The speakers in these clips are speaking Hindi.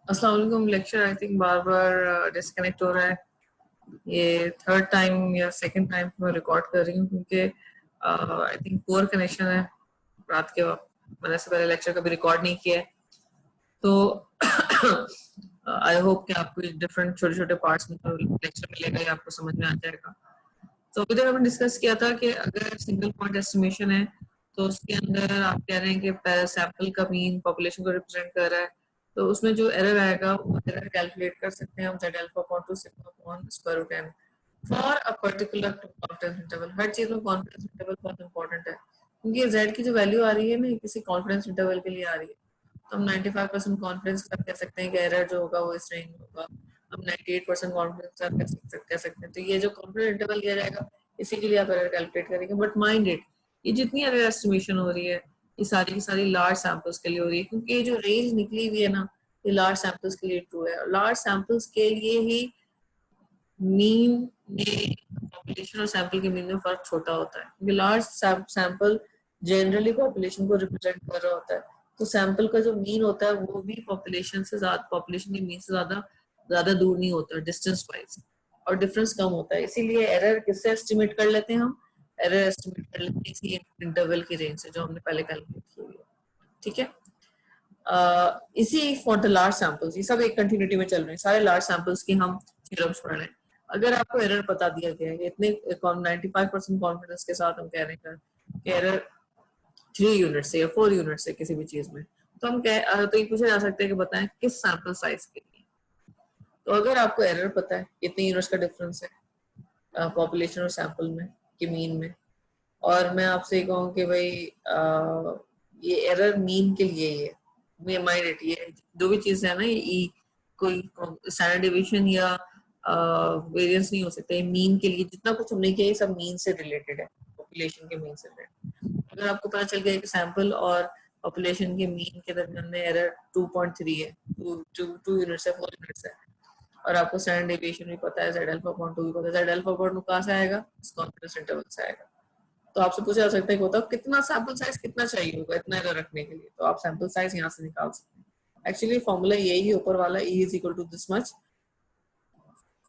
अस्सलाम वालेकुम। Lecture I think bar bar disconnect हो रहा है। ये थर्ड टाइम या सेकंड टाइम मैं रिकॉर्ड कर रही हूँ क्योंकि आई थिंक पुअर कनेक्शन है रात के वक्त। मैंने इससे पहले लेक्चर कभी रिकॉर्ड नहीं किया है, तो आई होप कि आपको डिफरेंट छोटे छोटे पार्ट्स में लेक्चर मिलेगा या आपको समझ में आ जाएगा। तो अभी तक हमने डिस्कस किया था कि अगर सिंगल पॉइंट एस्टिमेशन है तो उसके अंदर आप कह रहे हैं कि सैंपल का मीन पॉपुलेशन को रिप्रेजेंट कर रहा है, तो उसमें जो एरर आएगा वो एरर कैलकुलेट कर सकते हैं हम z alpha upon 2 sigma upon square root n for a particular confidence interval. हर चीज में कॉन्फिडेंस इंटरवल बहुत इंपॉर्टेंट है क्योंकि ये z की जो वैल्यू आ रही है ना ये किसी कॉन्फिडेंस इंटरवल के लिए आ रही है। तो हम 95% कॉन्फिडेंस के साथ कह सकते हैं कि एरर जो होगा वो इस रेंज में होगा। हम 98% कॉन्फिडेंस के साथ कह सकते हैं। तो ये जो कॉन्फिडेंस इंटरवल दिया जाएगा इसी के लिए आप एरर कैलकुलेट करेंगे। बट माइंड इट, ये जितनी एरर एस्टिमेशन हो रही है ये सारी की सारी लार्ज सैंपल्स के लिए हो रही है क्योंकि ये जो रेंज निकली हुई है ना ये लार्ज सैंपल्स के लिए ट्रू है। लार्ज सैंपल्स के लिए ही मीन में पॉपुलेशन और सैंपल के मीन में फर्क छोटा होता है क्योंकि लार्ज सैंपल जनरली पॉपुलेशन को रिप्रेजेंट कर रहा होता है। तो सैंपल का जो मीन होता है वो भी पॉपुलेशन से ज्यादा, पॉपुलेशन के मीन से ज्यादा ज्यादा दूर नहीं होता डिस्टेंस वाइज, और डिफरेंस कम होता है। इसीलिए एरर किससे एस्टिमेट कर लेते हैं हम? एरर एस्टिमेट कर लेते हैं इसी इंटरवल की रेंज से जो हमने पहले कैलकुलेट की हुई है। ठीक है, इसी फॉर द लार्ज सैंपल्स, ये सब एक कंटिन्यूटी में चल रहे हैं, सारे लार्ज सैंपल्स की हम थ्योरम्स पढ़ रहे हैं। अगर आपको एरर बता दिया गया है इतने 95% कॉन्फिडेंस के साथ हम कह रहे हैं कि एरर 3 यूनिट से या 4 यूनिट से किसी भी चीज में, तो हम तो ये पूछा जा सकता है कि बताएं किस सैंपल साइज के लिए। तो अगर आपको एरर पता है कितने यूनिट्स का डिफरेंस है पॉपुलेशन और सैंपल में के मीन में, और मैं आपसे कहूँ कि भाई ये एरर मीन के लिए ही है, माइंड इट, ये जो भी चीज है ना ये कोई स्टैंडर्ड डिवीजन या वेरिएंस नहीं हो सकता। मीन के लिए जितना कुछ हमने किया ये सब मीन से रिलेटेड है, पॉपुलेशन के मीन से रिलेटेड। अगर आपको पता चल गया कि सैंपल और पॉपुलेशन के मीन के दरमियान में एरर 2.3 है, 2 यूनिट्स है, 4 यूनिट्स है, और आपको स्टैंडर्ड डेविएशन भी पता है, z alpha upon 2 भी पता है, z alpha upon 2 कहाँ से आएगा? इस कॉन्फिडेंस इंटरवल से आएगा। तो आपसे पूछा जा सकता है कि बताओ कितना सैंपल साइज कितना चाहिए होगा इतना एरर रखने के लिए, तो आप सैंपल साइज यहाँ से निकाल सकते हैं। एक्चुअली फॉर्मूला यही है ऊपर वाला, e is equal to this much,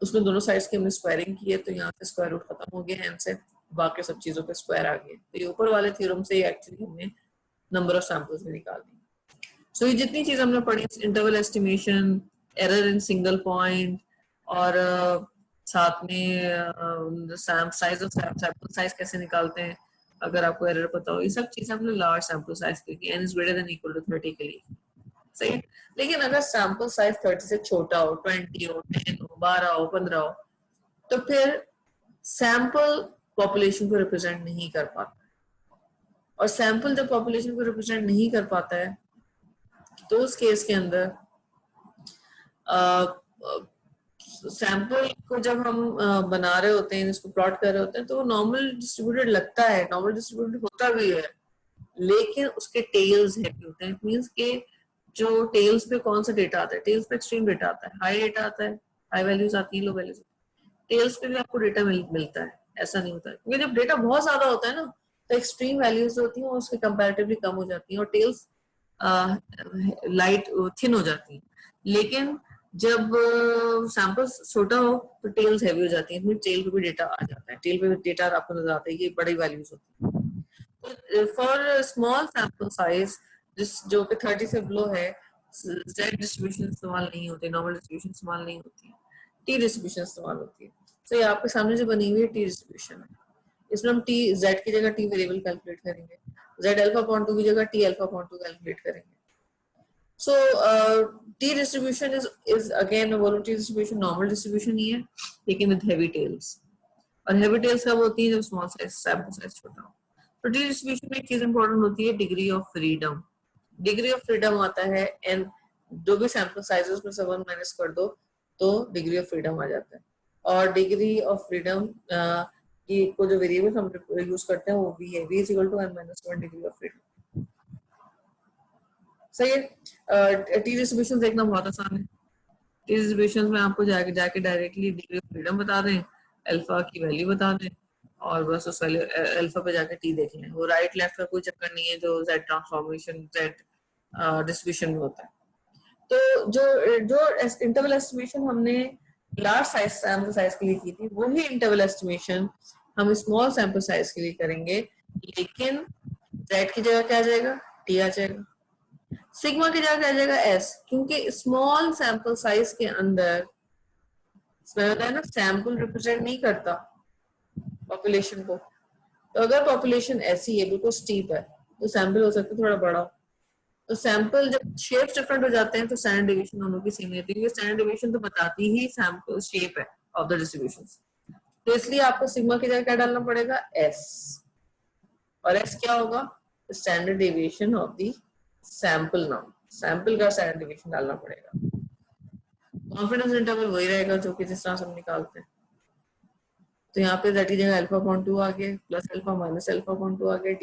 उसमें दोनों साइड्स की हमने स्क्वायरिंग की है तो यहाँ से स्क्वायर रूट खत्म हो गया है, से बाकी सब चीजों पे स्क्वायर आ गए। तो ये ऊपर वाले थ्योरम से एक्चुअली हमने नंबर ऑफ सैंपल्स भी निकाल दी। सो ये जितनी चीज हमने पढ़ी, interval estimation, error in single point, और साथ में साइज ऑफ सैंपल साइज कैसे निकालते हैं अगर आपको एरर पता हो, ये सब चीजें हमने लार्ज सैंपल साइज की n is greater than equal to 30 के लिए। सही है, लेकिन अगर सैंपल साइज 30 से छोटा हो, 20 हो, 10 हो, 12 हो, 15 हो, तो फिर सैंपल पॉपुलेशन को रिप्रेजेंट नहीं कर पाता, और सैंपल जब पॉपुलेशन को रिप्रेजेंट नहीं कर पाता है तो उस केस के अंदर सैंपल को जब हम बना रहे होते हैं, इसको प्लॉट कर रहे होते हैं, तो वो नॉर्मल डिस्ट्रीब्यूटेड लगता है, नॉर्मल डिस्ट्रीब्यूटेड होता भी है, लेकिन उसके टेल्स हैवी होते हैं। मींस के जो टेल्स पे कौन सा डेटा आता है, टेल्स पे एक्सट्रीम डेटा आता है, हाई डेटा आता है, हाई वैल्यूज आती है, लो वैल्यूज। टेल्स पे भी आपको डेटा मिलता है, ऐसा नहीं होता है, क्योंकि जब डेटा बहुत ज्यादा होता है ना तो एक्सट्रीम वैल्यूज होती हैं उसके कंपैरेटिवली कम हो जाती हैं और टेल्स लाइट थिन हो जाती हैं। लेकिन जब सैंपल छोटा हो तो टेल्स हैवी हो जाती हैं, टेल पे भी डेटा आ जाता है, टेल पे भी डेटा आपको नजर आता है, ये बड़ी वैल्यूज होती है। फॉर स्मॉल सैंपल साइज जो कि 30 से बिलो है, जेड डिस्ट्रीब्यूशन इस्तेमाल नहीं होती, नॉर्मल डिस्ट्रीब्यूशन इस्तेमाल नहीं होती है, टी डिस्ट्रीब्यूशन इस्तेमाल होती है। तो ये आपके सामने जो बनी हुई है टी डिस्ट्रीब्यूशन है, इसमें हम टी जेड की जगह टी वेरिएबल कैलकुलेट करेंगे, जेड अल्फा अपॉन 2 की जगह टी अल्फा अपॉन 2 कैलकुलेट करेंगे। So T distribution is again a voluntary distribution, normal distribution ही है लेकिन with heavy tails, और heavy tails कब होती है जब small size sample size छोटा हो। तो T distribution में एक चीज important होती है, degree of freedom। degree of freedom आता है n, जो भी sample sizes में से 1 minus कर दो तो degree of freedom आ जाता है, और degree of freedom की को जो वेरिएबल हम यूज करते हैं वो v है, v is equal to n minus 1 degree of freedom। सही है, टी डिस्ट्रीब्यूशन देखना बहुत आसान है। टी डिस्ट्रीब्यूशन में आपको जाके डायरेक्टली डिग्री ऑफ फ्रीडम बता दें, अल्फा की वैल्यू बता दें, और बस उस वैल्यू अल्फा पे जाके टी देख लें। वो राइट लेफ्ट का कोई चक्कर नहीं है जो जेड ट्रांसफॉर्मेशन जेड डिस्ट्रीब्यूशन में होता है। तो जो जो इंटरवल एस्टिमेशन हमने लार्ज साइज सैंपल साइज के लिए की थी, वही इंटरवल एस्टिमेशन हम स्मॉल सैंपल साइज के लिए करेंगे, लेकिन z की जगह क्या आ जाएगा, t आ जाएगा, सिग्मा की जगह क्या आ जाएगा, s, क्योंकि स्मॉल सैंपल साइज के अंदर इसमें होता है ना, सैंपल रिप्रेजेंट नहीं करता पॉपुलेशन को। तो अगर पॉपुलेशन ऐसी है, बिल्कुल स्टीप है, तो सैंपल हो सकता है थोड़ा बड़ा। तो सैंपल जब शेप्स डिफरेंट हो जाते हैं तो स्टैंडर्ड डेविएशन दोनों की सेम रहती है। स्टैंडर्ड डेविएशन तो बताती ही सैंपल शेप है ऑफ द डिस्ट्रीब्यूशन। तो इसलिए आपको सिग्मा की जगह क्या डालना पड़ेगा, s, और s क्या होगा, standard deviation of the sample. Now sample का स्टैंडर्ड डेविएशन डालना पड़ेगा। कॉन्फिडेंस इंटरवल वही रहेगा जो कि जिस तरह से हम निकालते हैं। तो यहाँ पे z की जगह अल्फा अपॉन 2 आ गया, plus alpha minus alpha upon 2 आ गया,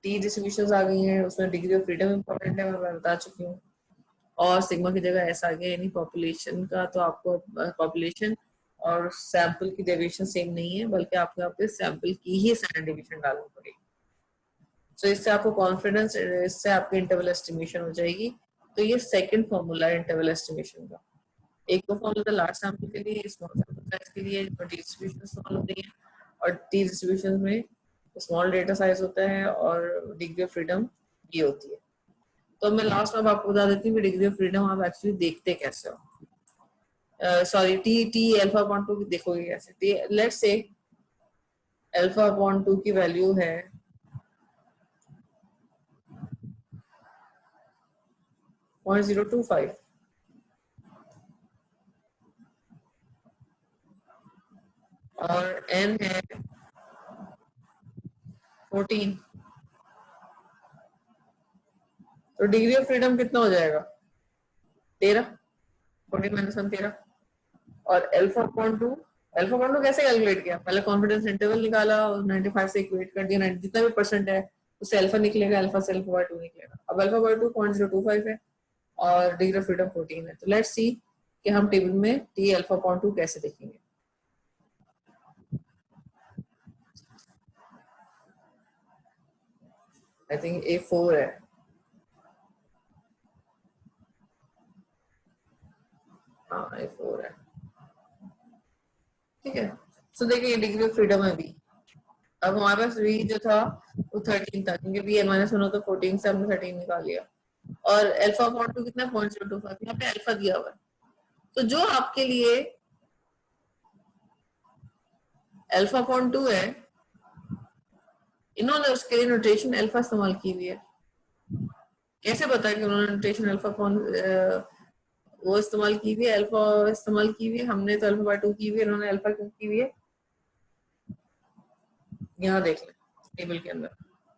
टी डिस्ट्रीब्यूशंस आ गई हैं, उसमें डिग्री ऑफ फ्रीडम इंपॉर्टेंट है, मैं बता चुकी हूँ। और सिग्मा की जगह ऐसा आ गया, यानी पॉपुलेशन का, तो आपको पॉपुलेशन और सैंपल की डेविएशन सेम नहीं है, बल्कि आपको यहाँ पे सैंपल की ही स्टैंडर्ड डेविएशन डालनी पड़ेगी। तो इससे आपको कॉन्फिडेंस, इससे आपकी इंटरवल एस्टिमेशन हो जाएगी। तो ये सेकंड फॉर्मूला है इंटरवल एस्टिमेशन का। एक तो फॉर्मूला था लार्ज सैंपल के लिए, स्मॉल सैंपल साइज के लिए, टी डिस्ट्रीब्यूशन स्मॉल होती है, और टी डिस्ट्रीब्यूशन में स्मॉल डेटा साइज होता है और डिग्री ऑफ फ्रीडम ये होती है। तो मैं लास्ट में आपको बता देती हूँ कि डिग्री ऑफ फ्रीडम आप एक्चुअली देखते कैसे हो। Sorry, T T alpha upon 2 देखोगे कैसे। लेट्स से अल्फा अपॉन 2 की वैल्यू है 0.025 और n है 14, तो डिग्री ऑफ फ्रीडम कितना हो जाएगा, 13, 14 माइनस 1 13। और अल्फा अपॉन 2, अल्फा अपॉन 2 कैसे कैलकुलेट किया, पहले कॉन्फिडेंस इंटरवल निकाला और 95 से इक्वेट कर दिया, जितना भी परसेंट है उससे अल्फा निकलेगा, अल्फा से अल्फा बाय 2 निकलेगा। अब अल्फा बाय 2 0.025 है और डिग्री ऑफ फ्रीडम 14 है। तो लेट्स सी कि हम टेबल में टी अल्फा अपॉन 2 कैसे देखेंगे। आई थिंक A4 है, हाँ A4 है, ठीक है। तो देखिए डिग्री ऑफ फ्रीडम है बी। अब हमारे पास v जो था वो 13 था, क्योंकि v n माइनस 1 हो तो 14 से हमने 13 निकाल लिया। और अल्फा अपॉन 2 कितना, 0.025, यहाँ पे अल्फा दिया हुआ है। तो जो आपके लिए अल्फा अपॉन 2 है, इन्होंने उसके लिए नोटेशन अल्फा इस्तेमाल की हुई है। कैसे पता है कि उन्होंने नोटेशन अल्फा अपॉन वो इस्तेमाल की हुई है, अल्फा इस्तेमाल की हुई है, हमने तो अल्फा बाय 2 की हुई है, इन्होंने अल्फा क्यों की हुई है, यहाँ देख लें टेबल के अंदर।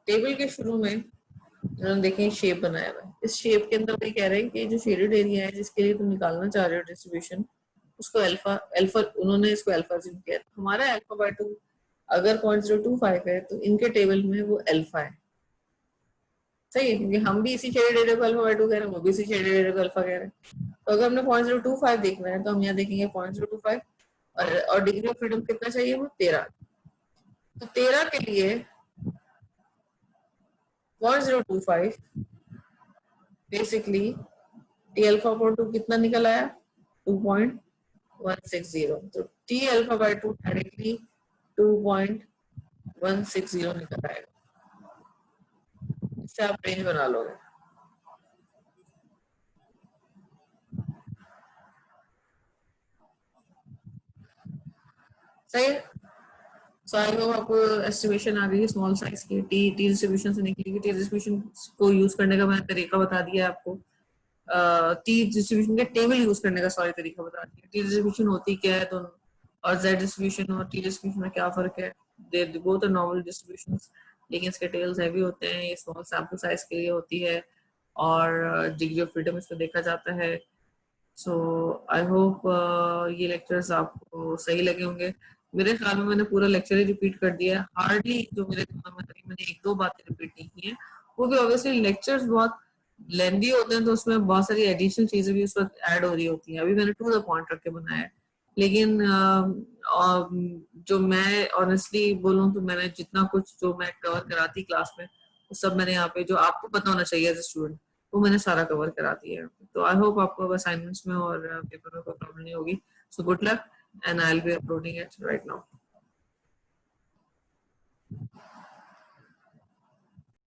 टेबल के शुरू में उन्होंने देखें शेप बनाया हुआ है, इस शेप के अंदर वही कह रहे हैं कि जो शेडेड एरिया है जिसके लिए तुम निकालना चाह रहे हो डिस्ट्रीब्यूशन, उसको अल्फा अल्फा, उन्होंने इसको अल्फा अज्यूम किया। हमारा अल्फा बाय 2 अगर 0.025 है तो इनके टेबल में वो अल्फा है, सही है, क्योंकि हम भी इसी शेडेड एरिया को अल्फा बाय 2 कह रहे हैं, वो भी इसी शेडेड एरिया को अल्फा कह रहे हैं। तो अगर हमने 0.025 देखना है तो हम यहाँ देखेंगे 0.025, और डिग्री ऑफ फ्रीडम कितना चाहिए, वो 13। तो 13 के लिए 0.025 बेसिकली टी अल्फा अपॉन 2 कितना निकल आया, 2.160। तो टी अल्फा बाय 2 डायरेक्टली 2.160 निकल आएगा। इससे आप रेंज बना लोगे, सही है। सो आई होप आपको एस्टिमेशन आ गई है स्मॉल साइज की, टी टी डिस्ट्रीब्यूशन से निकलेगी। टी डिस्ट्रीब्यूशन को यूज करने का मैंने तरीका बता दिया आपको, टी डिस्ट्रीब्यूशन का टेबल यूज करने का सॉरी तरीका बता दिया। टी डिस्ट्रीब्यूशन होती क्या है दोनों, और जेड डिस्ट्रीब्यूशन और टी डिस्ट्रीब्यूशन में क्या फर्क है। They both are normal distributions, लेकिन इसके टेल्स हैवी होते हैं, ये स्मॉल सैंपल साइज के लिए होती है, और डिग्री ऑफ फ्रीडम इसमें देखा जाता है। सो आई होप ये लेक्चर्स आपको सही लगे होंगे। मेरे ख्याल में मैंने पूरा लेक्चर ही रिपीट कर दिया है, हार्डली जो मेरे दिमाग में मैंने एक दो बातें रिपीट नहीं की हैं, वो भी ऑब्वियसली लेक्चर्स बहुत लेंदी होते हैं तो उसमें बहुत सारी एडिशनल चीजें भी उस वक्त ऐड हो रही होती हैं। अभी मैंने टू द पॉइंट रख के बनाया है, लेकिन जो मैं ऑनेस्टली बोलूँ तो मैंने जितना कुछ जो मैं कवर कराती क्लास में, वो सब मैंने यहाँ पे जो आपको पता होना चाहिए एज ए स्टूडेंट वो मैंने सारा कवर करा दिया है। तो आई होप आपको असाइनमेंट्स में और पेपर में कोई प्रॉब्लम नहीं होगी। So good luck and I will be uploading it right now.